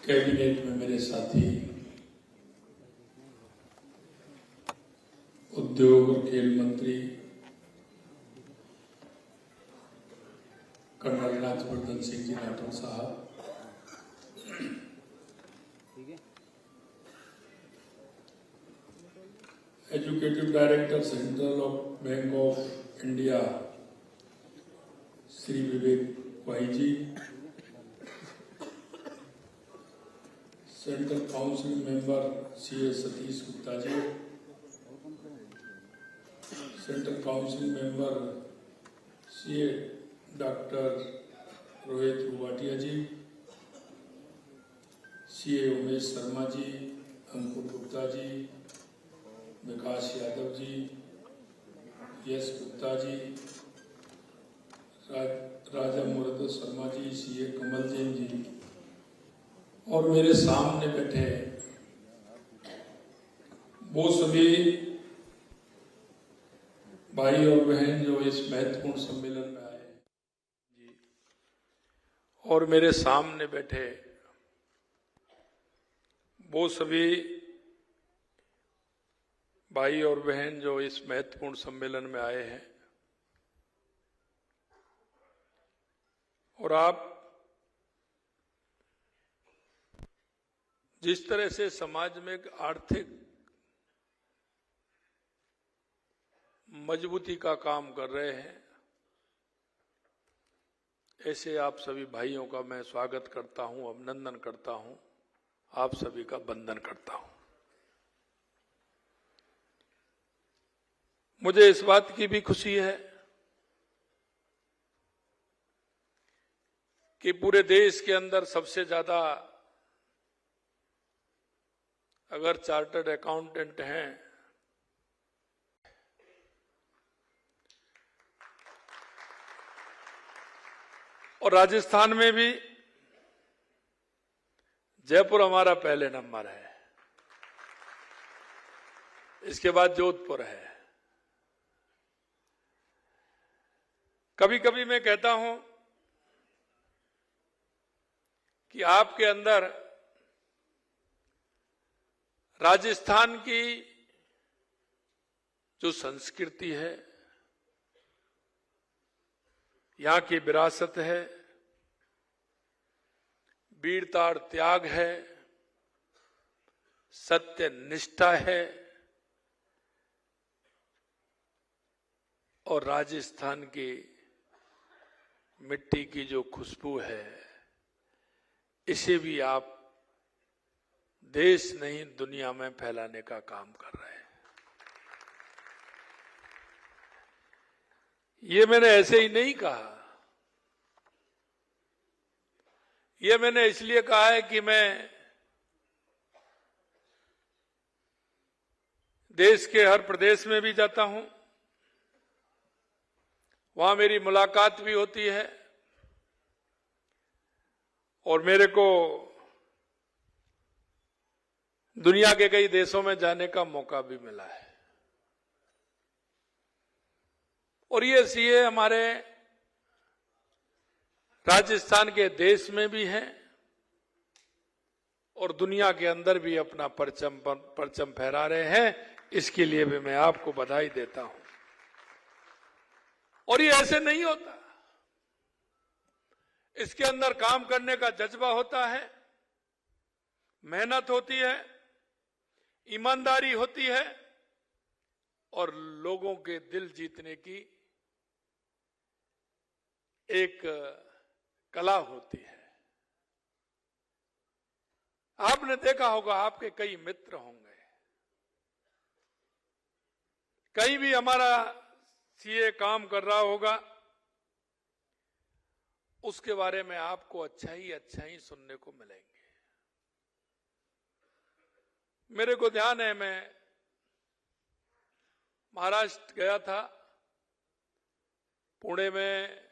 Cabinet में मेरे साथी उद्योग और खेल मंत्री कर्नल राज्यवर्धन सिंह जी राठौर साहब, executive director Central Bank of India Shri Vivek भाई ji, central council member CA Satish Gupta ji, central council member CA doctor Rohit Ruwatia ji, CA Umesh Sharma ji, Ankur Gupta ji, Vikas Yadav ji, Yash Gupta ji, Raja Murad Sharma ji, CA Kamal Jain ji और मेरे सामने बैठे वो सभी भाई और बहन जो इस महत्वपूर्ण सम्मेलन में आए जी, और मेरे सामने बैठे वो सभी भाई और बहन जो इस महत्वपूर्ण सम्मेलन में आए हैं, और आप जिस तरह से समाज में एक आर्थिक मजबूती का काम कर रहे हैं, ऐसे आप सभी भाइयों का मैं स्वागत करता हूं, अभिनंदन करता हूं, आप सभी का वंदन करता हूं। मुझे इस बात की भी खुशी है कि पूरे देश के अंदर सबसे ज्यादा अगर चार्टर्ड अकाउंटेंट हैं और राजस्थान में भी जयपुर हमारा पहले नंबर है, इसके बाद जोधपुर है। कभी कभी मैं कहता हूं कि आपके अंदर राजस्थान की जो संस्कृति है, यहां की विरासत है, वीरता और त्याग है, सत्य निष्ठा है और राजस्थान की मिट्टी की जो खुशबू है, इसे भी आप देश नहीं दुनिया में फैलाने का काम कर रहे हैं। ये मैंने ऐसे ही नहीं कहा, ये मैंने इसलिए कहा है कि मैं देश के हर प्रदेश में भी जाता हूं, वहां मेरी मुलाकात भी होती है और मेरे को दुनिया के कई देशों में जाने का मौका भी मिला है। और ये सीए हमारे राजस्थान के देश में भी हैं और दुनिया के अंदर भी अपना परचम फहरा रहे हैं। इसके लिए भी मैं आपको बधाई देता हूं। और ये ऐसे नहीं होता, इसके अंदर काम करने का जज्बा होता है, मेहनत होती है, ईमानदारी होती है और लोगों के दिल जीतने की एक कला होती है। आपने देखा होगा, आपके कई मित्र होंगे, कहीं भी हमारा सीए काम कर रहा होगा, उसके बारे में आपको अच्छा ही सुनने को मिलेंगे। मेरे को ध्यान है, मैं महाराष्ट्र गया था, पुणे में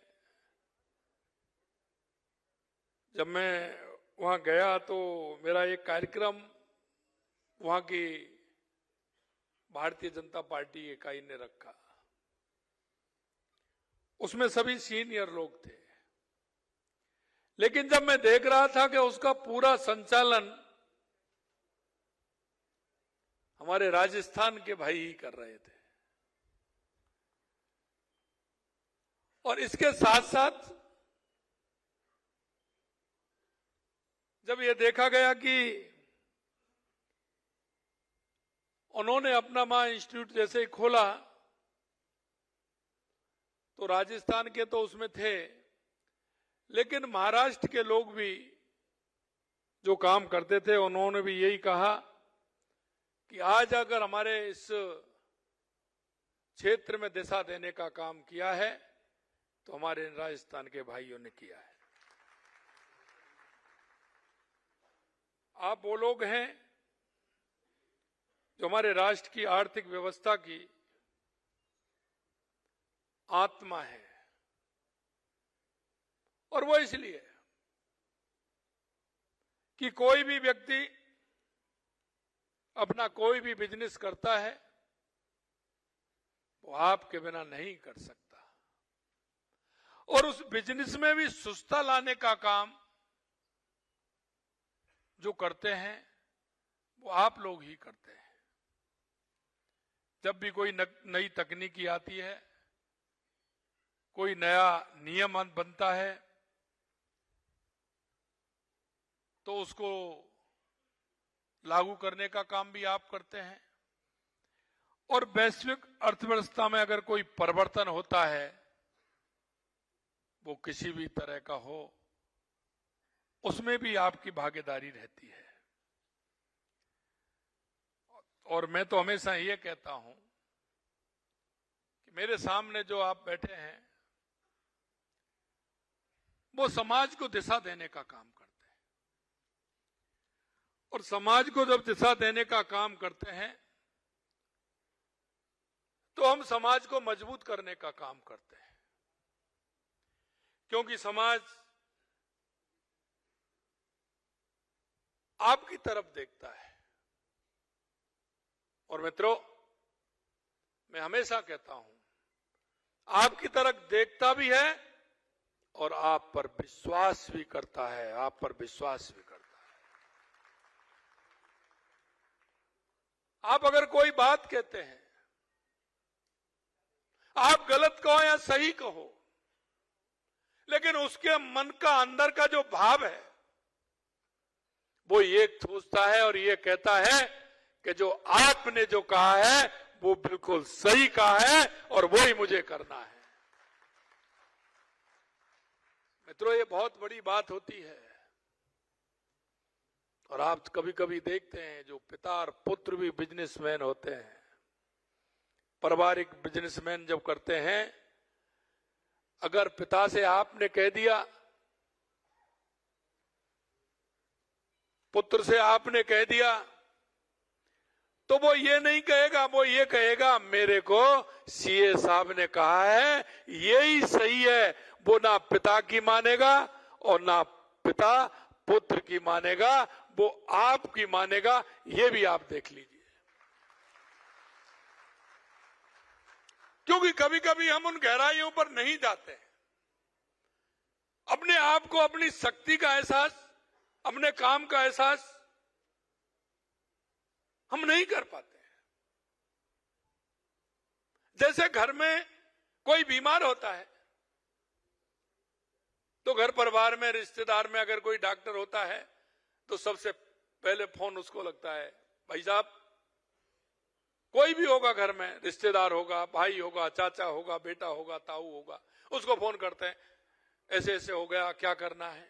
जब मैं वहां गया तो मेरा एक कार्यक्रम वहां की भारतीय जनता पार्टी इकाई ने रखा। उसमें सभी सीनियर लोग थे, लेकिन जब मैं देख रहा था कि उसका पूरा संचालन हमारे राजस्थान के भाई ही कर रहे थे, और इसके साथ साथ जब यह देखा गया कि उन्होंने अपना मां इंस्टीट्यूट जैसे ही खोला तो राजस्थान के तो उसमें थे, लेकिन महाराष्ट्र के लोग भी जो काम करते थे उन्होंने भी यही कहा कि आज अगर हमारे इस क्षेत्र में दिशा देने का काम किया है तो हमारे राजस्थान के भाइयों ने किया है। आप वो लोग हैं जो हमारे राष्ट्र की आर्थिक व्यवस्था की आत्मा है, और वो इसलिए कि कोई भी व्यक्ति अपना कोई भी बिजनेस करता है वो आपके बिना नहीं कर सकता, और उस बिजनेस में भी सुस्ता लाने का काम जो करते हैं वो आप लोग ही करते हैं। जब भी कोई नई तकनीकी आती है, कोई नया नियम बनता है, तो उसको लागू करने का काम भी आप करते हैं, और वैश्विक अर्थव्यवस्था में अगर कोई परिवर्तन होता है वो किसी भी तरह का हो, उसमें भी आपकी भागीदारी रहती है। और मैं तो हमेशा ये कहता हूं कि मेरे सामने जो आप बैठे हैं वो समाज को दिशा देने का काम करते हैं, और समाज को जब दिशा देने का काम करते हैं तो हम समाज को मजबूत करने का काम करते हैं, क्योंकि समाज आपकी तरफ देखता है। और मित्रों, मैं हमेशा कहता हूं आपकी तरफ देखता भी है और आप पर विश्वास भी करता है, आप पर विश्वास भी करता है। आप अगर कोई बात कहते हैं, आप गलत कहो या सही कहो, लेकिन उसके मन का अंदर का जो भाव है वो ये सोचता है और ये कहता है कि जो आपने जो कहा है वो बिल्कुल सही कहा है और वो ही मुझे करना है। मित्रों, ये बहुत बड़ी बात होती है, और आप कभी कभी देखते हैं जो पिता और पुत्र भी बिजनेसमैन होते हैं, पारिवारिक बिजनेसमैन जब करते हैं, अगर पिता से आपने कह दिया, पुत्र से आपने कह दिया, तो वो ये नहीं कहेगा, वो ये कहेगा मेरे को सीए साहब ने कहा है यही सही है। वो ना पिता की मानेगा और ना पिता पुत्र की मानेगा, वो आपकी मानेगा। ये भी आप देख लीजिए, क्योंकि कभी कभी हम उन गहराइयों पर नहीं जाते हैं। अपने आप को, अपनी शक्ति का एहसास, अपने काम का एहसास हम नहीं कर पाते। जैसे घर में कोई बीमार होता है तो घर परिवार में, रिश्तेदार में अगर कोई डॉक्टर होता है तो सबसे पहले फोन उसको लगता है, भाई साहब, कोई भी होगा घर में, रिश्तेदार होगा, भाई होगा, चाचा होगा, बेटा होगा, ताऊ होगा, उसको फोन करते हैं, ऐसे ऐसे हो गया, क्या करना है।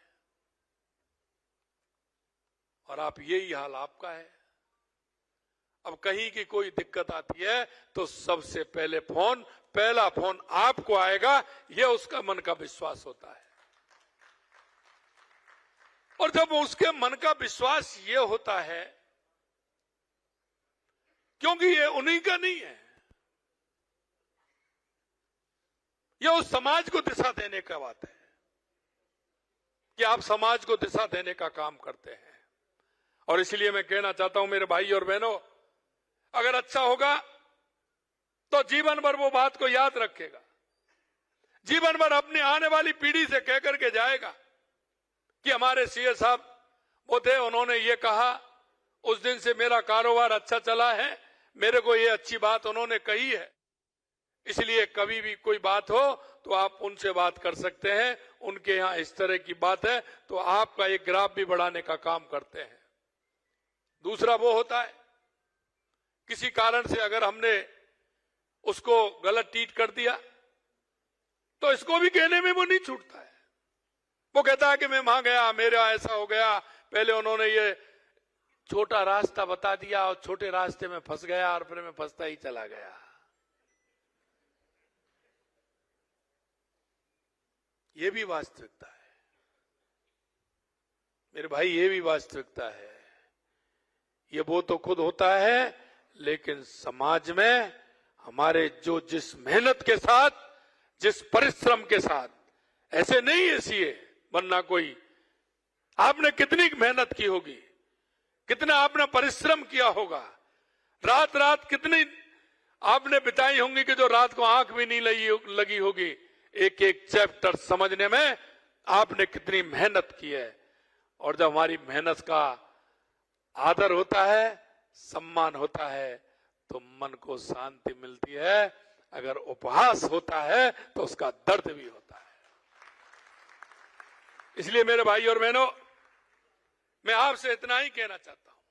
और आप, यही हाल आपका है। अब कहीं की कोई दिक्कत आती है तो सबसे पहला फोन आपको आएगा, यह उसका मन का विश्वास होता है। और जब उसके मन का विश्वास ये होता है, क्योंकि ये उन्हीं का नहीं है, यह उस समाज को दिशा देने का बात है कि आप समाज को दिशा देने का काम करते हैं। और इसलिए मैं कहना चाहता हूं मेरे भाई और बहनों, अगर अच्छा होगा तो जीवन भर वो बात को याद रखेगा, जीवन भर अपनी आने वाली पीढ़ी से कह करके जाएगा कि हमारे सीए साहब वो थे, उन्होंने ये कहा, उस दिन से मेरा कारोबार अच्छा चला है, मेरे को ये अच्छी बात उन्होंने कही है। इसलिए कभी भी कोई बात हो तो आप उनसे बात कर सकते हैं, उनके यहां इस तरह की बात है, तो आपका एक ग्राफ भी बढ़ाने का काम करते हैं। दूसरा वो होता है, किसी कारण से अगर हमने उसको गलत ट्रीट कर दिया तो इसको भी कहने में वो नहीं छूटता है। वो कहता है कि मैं वहां गया, मेरा ऐसा हो गया, पहले उन्होंने ये छोटा रास्ता बता दिया और छोटे रास्ते में फंस गया और फिर मैं फंसता ही चला गया। ये भी वास्तविकता है मेरे भाई, ये भी वास्तविकता है। ये वो तो खुद होता है, लेकिन समाज में हमारे जो जिस मेहनत के साथ, जिस परिश्रम के साथ, ऐसे नहीं है सीए बनना कोई, आपने कितनी मेहनत की होगी, कितना आपने परिश्रम किया होगा, रात रात कितनी आपने बिताई होंगी कि जो रात को आंख भी नहीं लगी होगी, एक एक चैप्टर समझने में आपने कितनी मेहनत की है। और जब हमारी मेहनत का आदर होता है, सम्मान होता है, तो मन को शांति मिलती है। अगर उपहास होता है तो उसका दर्द भी होता है। इसलिए मेरे भाई और बहनों, मैं आपसे इतना ही कहना चाहता हूं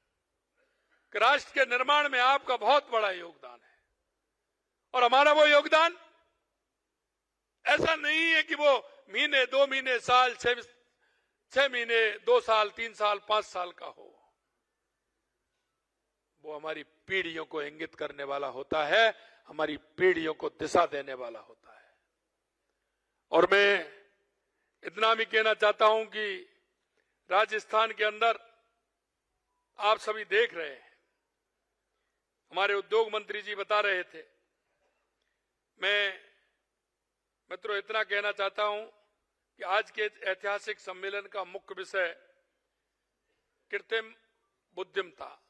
कि राष्ट्र के निर्माण में आपका बहुत बड़ा योगदान है। और हमारा वो योगदान ऐसा नहीं है कि वो महीने, 2 महीने, साल, 6 महीने, 2 साल, 3 साल, 5 साल का हो। वो हमारी पीढ़ियों को इंगित करने वाला होता है, हमारी पीढ़ियों को दिशा देने वाला होता है। और मैं इतना भी कहना चाहता हूं कि राजस्थान के अंदर आप सभी देख रहे हैं, हमारे उद्योग मंत्री जी बता रहे थे। मैं मित्रों इतना कहना चाहता हूं कि आज के ऐतिहासिक सम्मेलन का मुख्य विषय कृत्रिम बुद्धिमत्ता,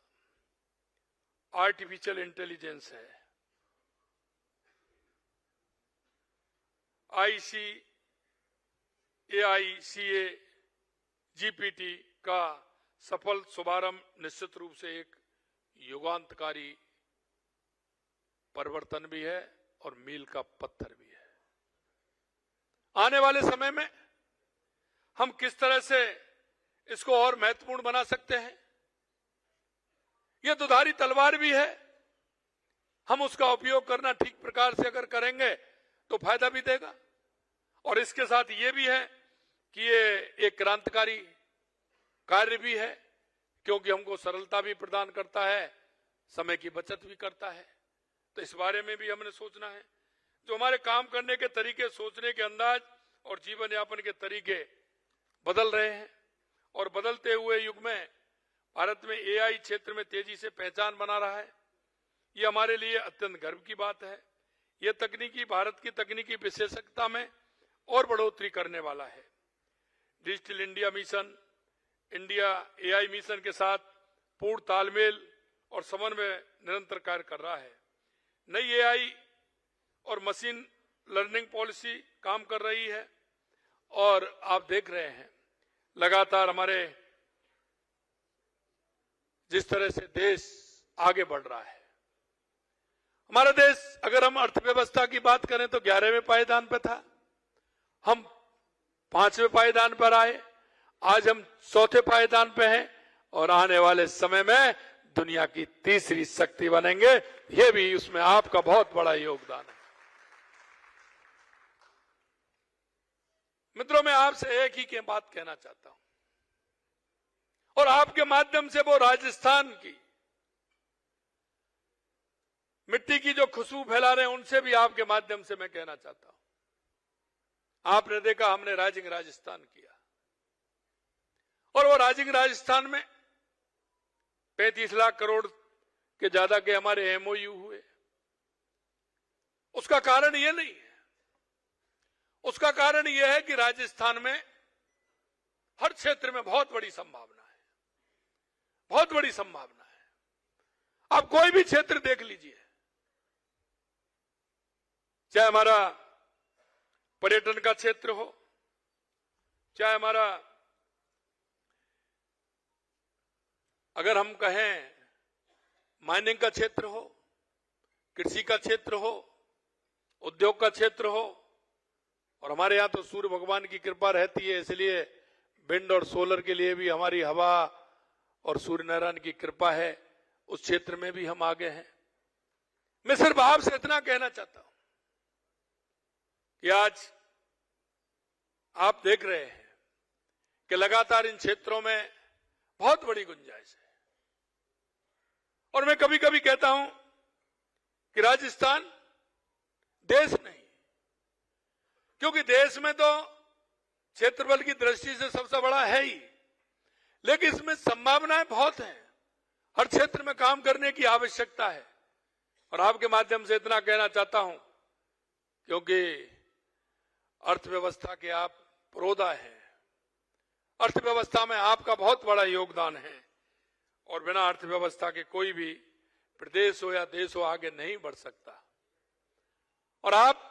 आर्टिफिशियल इंटेलिजेंस है। AICA GPT का सफल शुभारंभ निश्चित रूप से एक युगांतकारी परिवर्तन भी है और मील का पत्थर भी है। आने वाले समय में हम किस तरह से इसको और महत्वपूर्ण बना सकते हैं, यह दुधारी तलवार भी है। हम उसका उपयोग करना ठीक प्रकार से अगर करेंगे तो फायदा भी देगा। और इसके साथ ये भी है कि ये एक क्रांतिकारी कार्य भी है, क्योंकि हमको सरलता भी प्रदान करता है, समय की बचत भी करता है। तो इस बारे में भी हमने सोचना है। जो हमारे काम करने के तरीके, सोचने के अंदाज और जीवन यापन के तरीके बदल रहे हैं, और बदलते हुए युग में भारत में AI क्षेत्र में तेजी से पहचान बना रहा है। ये हमारे लिए अत्यंत गर्व की बात है। ये तकनीकी, भारत की तकनीकी विशेषज्ञता में और बढ़ोतरी करने वाला है। Digital India mission, India AI mission के साथ पूर्ण तालमेल और समन्वय निरंतर कार्य कर रहा है। नई AI और मशीन लर्निंग पॉलिसी काम कर रही है, और आप देख रहे हैं लगातार हमारे जिस तरह से देश आगे बढ़ रहा है। हमारा देश, अगर हम अर्थव्यवस्था की बात करें तो 11वें पायदान पर था, हम 5वें पायदान पर आए, आज हम 4थे पायदान पे हैं, और आने वाले समय में दुनिया की तीसरी शक्ति बनेंगे। ये भी उसमें आपका बहुत बड़ा योगदान है। मित्रों, मैं आपसे एक ही बात कहना चाहता हूं, और आपके माध्यम से वो राजस्थान की मिट्टी की जो खुशबू फैला रहे हैं, उनसे भी आपके माध्यम से मैं कहना चाहता हूं। आपने देखा, हमने राइजिंग राजस्थान किया, और वो राइजिंग राजस्थान में 35 लाख करोड़ के ज्यादा के हमारे MOU हुए। उसका कारण ये नहीं है, उसका कारण यह है कि राजस्थान में हर क्षेत्र में बहुत बड़ी संभावना है, बहुत बड़ी संभावना है। आप कोई भी क्षेत्र देख लीजिए, चाहे हमारा पर्यटन का क्षेत्र हो, चाहे हमारा अगर हम कहें माइनिंग का क्षेत्र हो, कृषि का क्षेत्र हो, उद्योग का क्षेत्र हो, और हमारे यहां तो सूर्य भगवान की कृपा रहती है, इसलिए विंड और सोलर के लिए भी हमारी हवा और सूर्य नारायण की कृपा है, उस क्षेत्र में भी हम आगे हैं। मैं सिर्फ आपसे इतना कहना चाहता हूं कि आज आप देख रहे हैं कि लगातार इन क्षेत्रों में बहुत बड़ी गुंजाइश है, और मैं कभी कभी कहता हूं कि राजस्थान देश नहीं, क्योंकि देश में तो क्षेत्रफल की दृष्टि से सबसे बड़ा है ही, लेकिन इसमें संभावनाएं बहुत हैं। हर क्षेत्र में काम करने की आवश्यकता है, और आपके माध्यम से इतना कहना चाहता हूं, क्योंकि अर्थव्यवस्था के आप पुरोधा हैं, अर्थव्यवस्था में आपका बहुत बड़ा योगदान है, और बिना अर्थव्यवस्था के कोई भी प्रदेश हो या देश हो आगे नहीं बढ़ सकता। और आप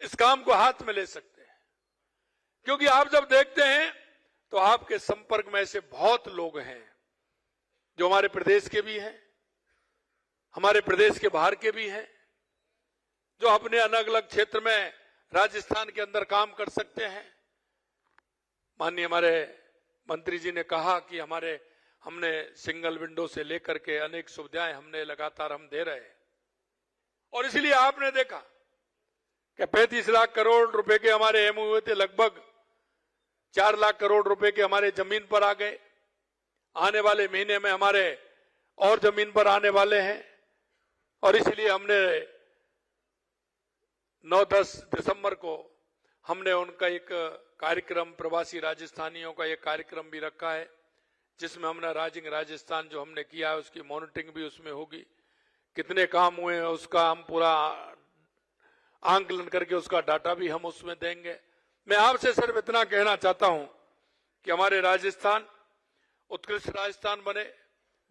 इस काम को हाथ में ले सकते हैं, क्योंकि आप जब देखते हैं तो आपके संपर्क में ऐसे बहुत लोग हैं जो हमारे प्रदेश के भी हैं, हमारे प्रदेश के बाहर के भी हैं, जो अपने अलग अलग क्षेत्र में राजस्थान के अंदर काम कर सकते हैं। माननीय हमारे मंत्री जी ने कहा कि हमने सिंगल विंडो से लेकर के अनेक सुविधाएं हमने लगातार हम दे रहे हैं, और इसलिए आपने देखा कि 35 लाख करोड़ रुपए के हमारे एमओयू हुए थे, लगभग 4 लाख करोड़ रुपए के हमारे जमीन पर आ गए। आने वाले महीने में हमारे और जमीन पर आने वाले हैं, और इसलिए हमने 9-10 दिसंबर को हमने उनका एक कार्यक्रम, प्रवासी राजस्थानियों का एक कार्यक्रम भी रखा है, जिसमें हमने राइजिंग राजस्थान जो हमने किया है उसकी मॉनिटरिंग भी उसमें होगी, कितने काम हुए हैं उसका हम पूरा आंकलन करके उसका डाटा भी हम उसमें देंगे। मैं आपसे सिर्फ इतना कहना चाहता हूं कि हमारे राजस्थान उत्कृष्ट राजस्थान बने,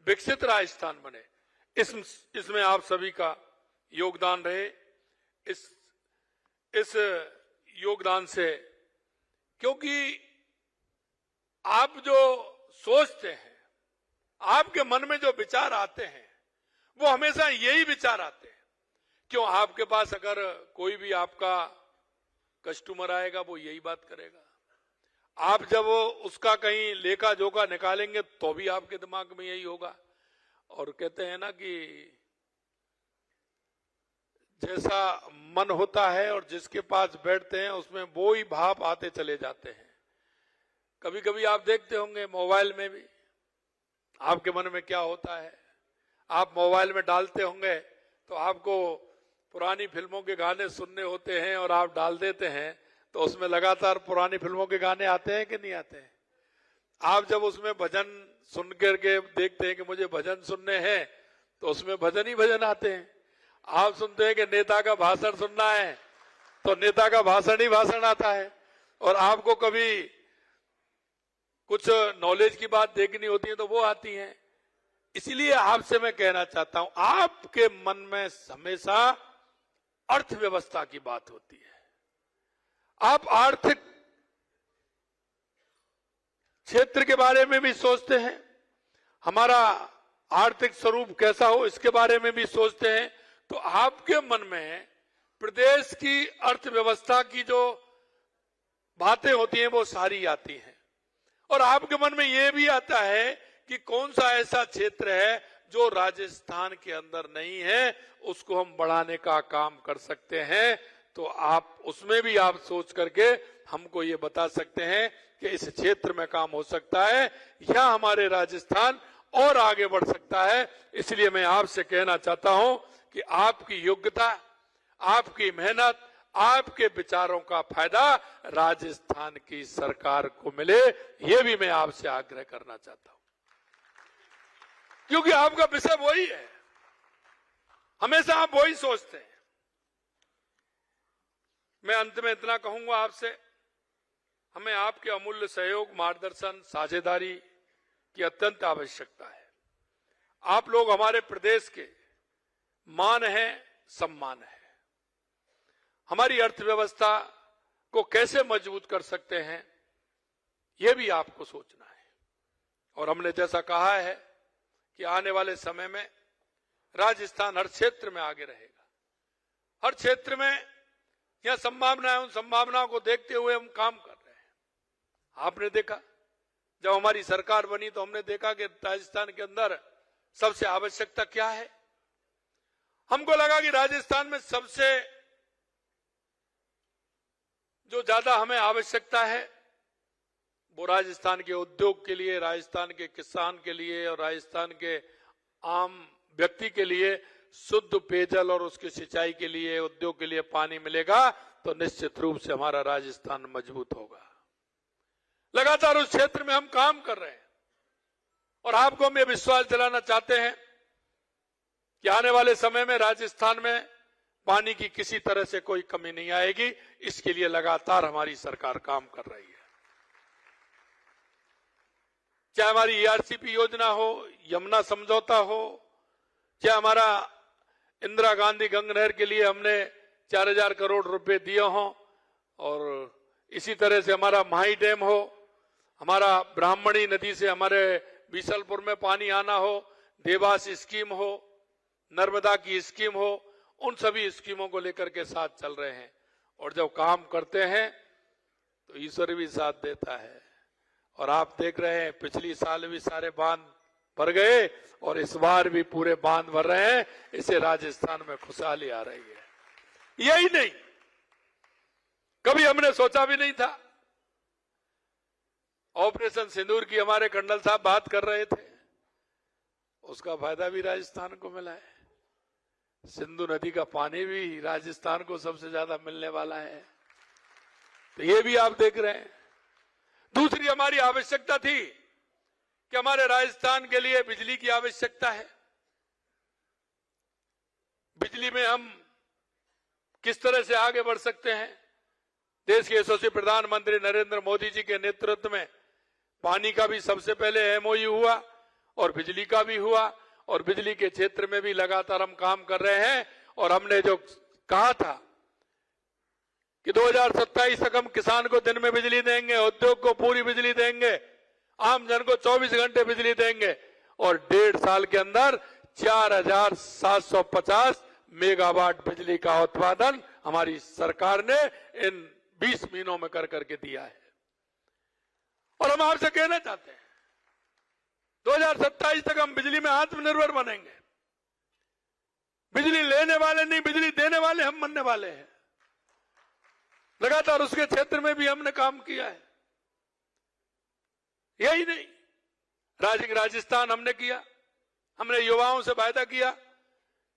विकसित राजस्थान बने, इसमें आप सभी का योगदान रहे। इस योगदान से, क्योंकि आप जो सोचते हैं, आपके मन में जो विचार आते हैं, वो हमेशा यही विचार आते हैं। क्यों, आपके पास अगर कोई भी आपका कस्टमर आएगा वो यही बात करेगा। आप जब उसका कहीं लेखा जोखा निकालेंगे तो भी आपके दिमाग में यही होगा। और कहते हैं ना कि जैसा मन होता है और जिसके पास बैठते हैं उसमें वो ही भाव आते चले जाते हैं। कभी कभी आप देखते होंगे मोबाइल में भी आपके मन में क्या होता है। आप मोबाइल में डालते होंगे तो आपको पुरानी फिल्मों के गाने सुनने होते हैं और आप डाल देते हैं तो उसमें लगातार पुरानी फिल्मों के गाने आते हैं कि नहीं आते हैं। आप जब उसमें भजन सुन करके देखते हैं कि मुझे भजन सुनने हैं तो उसमें भजन ही भजन आते हैं। आप सुनते हैं कि नेता का भाषण सुनना है तो नेता का भाषण ही भाषण आता है। और आपको कभी कुछ नॉलेज की बात देखनी होती है तो वो आती है। इसलिए आपसे मैं कहना चाहता हूं, आपके मन में हमेशा अर्थव्यवस्था की बात होती है। आप आर्थिक क्षेत्र के बारे में भी सोचते हैं, हमारा आर्थिक स्वरूप कैसा हो इसके बारे में भी सोचते हैं। तो आपके मन में प्रदेश की अर्थव्यवस्था की जो बातें होती हैं वो सारी आती हैं। और आपके मन में ये भी आता है कि कौन सा ऐसा क्षेत्र है जो राजस्थान के अंदर नहीं है, उसको हम बढ़ाने का काम कर सकते हैं। तो आप उसमें भी आप सोच करके हमको ये बता सकते हैं कि इस क्षेत्र में काम हो सकता है या हमारे राजस्थान और आगे बढ़ सकता है। इसलिए मैं आपसे कहना चाहता हूं कि आपकी योग्यता, आपकी मेहनत, आपके विचारों का फायदा राजस्थान की सरकार को मिले, ये भी मैं आपसे आग्रह करना चाहता हूं, क्योंकि आपका विषय वही है, हमेशा आप वही सोचते हैं। मैं अंत में इतना कहूंगा आपसे, हमें आपके अमूल्य सहयोग, मार्गदर्शन, साझेदारी की अत्यंत आवश्यकता है। आप लोग हमारे प्रदेश के मान है, सम्मान है। हमारी अर्थव्यवस्था को कैसे मजबूत कर सकते हैं, यह भी आपको सोचना है। और हमने जैसा कहा है कि आने वाले समय में राजस्थान हर क्षेत्र में आगे रहेगा। हर क्षेत्र में यह संभावनाएं, उन संभावनाओं को देखते हुए हम काम कर रहे हैं। आपने देखा जब हमारी सरकार बनी तो हमने देखा कि राजस्थान के अंदर सबसे आवश्यकता क्या है। हमको लगा कि राजस्थान में सबसे जो ज्यादा हमें आवश्यकता है वो राजस्थान के उद्योग के लिए, राजस्थान के किसान के लिए और राजस्थान के आम व्यक्ति के लिए शुद्ध पेयजल और उसकी सिंचाई के लिए, उद्योग के लिए पानी मिलेगा तो निश्चित रूप से हमारा राजस्थान मजबूत होगा। लगातार उस क्षेत्र में हम काम कर रहे हैं और आपको हम ये विश्वास दिलाना चाहते हैं कि आने वाले समय में राजस्थान में पानी की किसी तरह से कोई कमी नहीं आएगी। इसके लिए लगातार हमारी सरकार काम कर रही है। चाहे हमारी ईआरसीपी योजना हो, यमुना समझौता हो, चाहे हमारा इंदिरा गांधी गंगा नहर के लिए हमने 4000 करोड़ रुपए दिए हों, और इसी तरह से हमारा माही डैम हो, हमारा ब्राह्मणी नदी से हमारे बीसलपुर में पानी आना हो, देवास स्कीम हो, नर्मदा की स्कीम हो, उन सभी स्कीमों को लेकर के साथ चल रहे हैं। और जब काम करते हैं तो ईश्वर भी साथ देता है। और आप देख रहे हैं पिछली साल भी सारे बांध भर गए और इस बार भी पूरे बांध भर रहे हैं। इससे राजस्थान में खुशहाली आ रही है। यही नहीं, कभी हमने सोचा भी नहीं था। ऑपरेशन सिंदूर की हमारे कर्नल साहब बात कर रहे थे, उसका फायदा भी राजस्थान को मिला है। सिंधु नदी का पानी भी राजस्थान को सबसे ज्यादा मिलने वाला है, तो ये भी आप देख रहे हैं। दूसरी हमारी आवश्यकता थी कि हमारे राजस्थान के लिए बिजली की आवश्यकता है। बिजली में हम किस तरह से आगे बढ़ सकते हैं। देश के यशस्वी प्रधानमंत्री नरेंद्र मोदी जी के नेतृत्व में पानी का भी सबसे पहले एमओयू हुआ और बिजली का भी हुआ, और बिजली के क्षेत्र में भी लगातार हम काम कर रहे हैं। और हमने जो कहा था कि 2027 तक हम किसान को दिन में बिजली देंगे, उद्योग को पूरी बिजली देंगे, आम जन को 24 घंटे बिजली देंगे, और 1.5 साल के अंदर 4750 मेगावाट बिजली का उत्पादन हमारी सरकार ने इन 20 महीनों में कर करके दिया है। और हम आपसे कहना चाहते हैं 2027 तक हम बिजली में आत्मनिर्भर बनेंगे। बिजली लेने वाले नहीं, बिजली देने वाले हम बनने वाले हैं। लगातार उसके क्षेत्र में भी हमने काम किया है। यही नहीं, राजस्थान हमने किया, हमने युवाओं से वायदा किया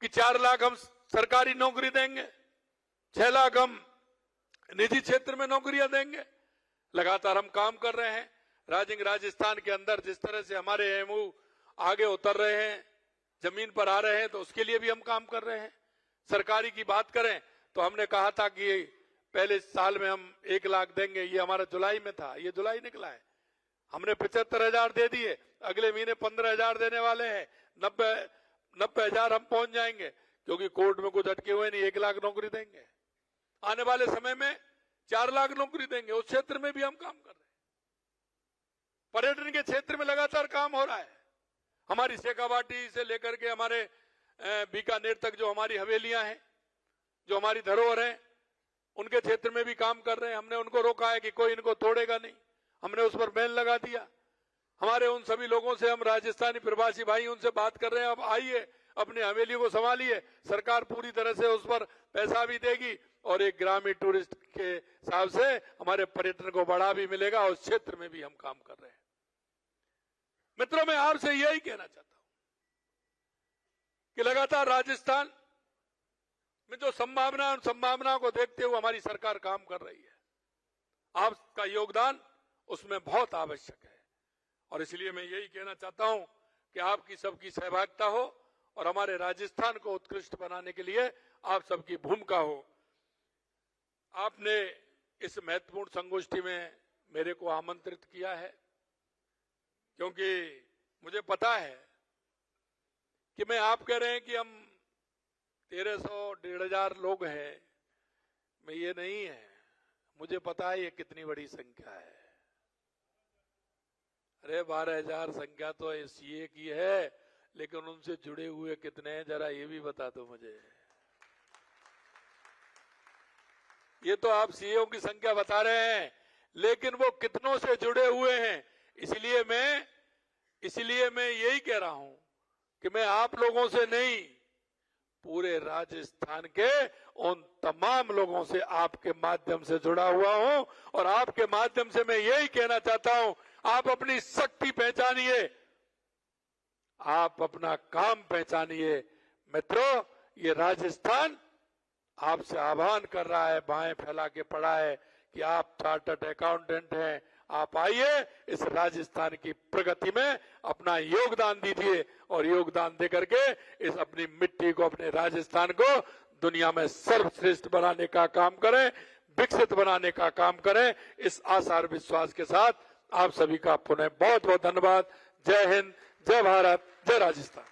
कि 4 लाख हम सरकारी नौकरी देंगे, 6 लाख हम निजी क्षेत्र में नौकरियां देंगे। लगातार हम काम कर रहे हैं। राजस्थान के अंदर जिस तरह से हमारे एमओयू आगे उतर रहे हैं, जमीन पर आ रहे हैं, तो उसके लिए भी हम काम कर रहे हैं। सरकारी की बात करें तो हमने कहा था कि पहले साल में हम 1 लाख देंगे, ये हमारा जुलाई में था, ये जुलाई निकला है, हमने 75,000 दे दिए। अगले महीने 15,000 देने वाले हैं, 90,000 हम पहुंच जाएंगे, क्योंकि कोर्ट में कुछ अटके हुए नहीं। 1 लाख नौकरी देंगे, आने वाले समय में 4 लाख नौकरी देंगे। उस क्षेत्र में भी हम काम कर रहे हैं। पर्यटन के क्षेत्र में लगातार काम हो रहा है। हमारी शेखावाटी से लेकर के हमारे बीकानेर तक जो हमारी हवेलियां हैं, जो हमारी धरोहर है, उनके क्षेत्र में भी काम कर रहे हैं। हमने उनको रोका है कि कोई इनको तोड़ेगा नहीं, हमने उस पर बैन लगा दिया। हमारे उन सभी लोगों से, हम राजस्थानी प्रवासी भाई उनसे बात कर रहे हैं, अब आइए अपनी हवेली को संभालिए, सरकार पूरी तरह से उस पर पैसा भी देगी और एक ग्रामीण टूरिस्ट के हिसाब से हमारे पर्यटन को बढ़ा भी मिलेगा। उस क्षेत्र में भी हम काम कर रहे हैं। मित्रों, मैं आपसे यही कहना चाहता हूं कि लगातार राजस्थान में जो संभावना, उन संभावनाओं को देखते हुए हमारी सरकार काम कर रही है। आपका योगदान उसमें बहुत आवश्यक है, और इसलिए मैं यही कहना चाहता हूं कि आपकी सबकी सहभागिता हो और हमारे राजस्थान को उत्कृष्ट बनाने के लिए आप सबकी भूमिका हो। आपने इस महत्वपूर्ण संगोष्ठी में मेरे को आमंत्रित किया है, क्योंकि मुझे पता है कि मैं, आप कह रहे हैं कि हम 1300-1,500 लोग हैं, मैं ये नहीं है, मुझे पता है ये कितनी बड़ी संख्या है। अरे 12,000 संख्या तो सीए की है, लेकिन उनसे जुड़े हुए कितने हैं जरा ये भी बता दो मुझे। ये तो आप सीएओ की संख्या बता रहे हैं, लेकिन वो कितनों से जुड़े हुए हैं। इसलिए मैं यही कह रहा हूं कि मैं आप लोगों से नहीं, पूरे राजस्थान के उन तमाम लोगों से आपके माध्यम से जुड़ा हुआ हूं, और आपके माध्यम से मैं यही कहना चाहता हूं, आप अपनी शक्ति पहचानिए, आप अपना काम पहचानिए। मित्रों, ये राजस्थान आपसे आह्वान कर रहा है, बाहें फैला के पड़ा है कि आप चार्टर्ड अकाउंटेंट हैं, आप आइए, इस राजस्थान की प्रगति में अपना योगदान दीजिए, और योगदान देकर के इस अपनी मिट्टी को, अपने राजस्थान को दुनिया में सर्वश्रेष्ठ बनाने का काम करें, विकसित बनाने का काम करें। इस आशा और विश्वास के साथ आप सभी का पुनः बहुत बहुत धन्यवाद। जय हिंद, जय भारत, जय राजस्थान।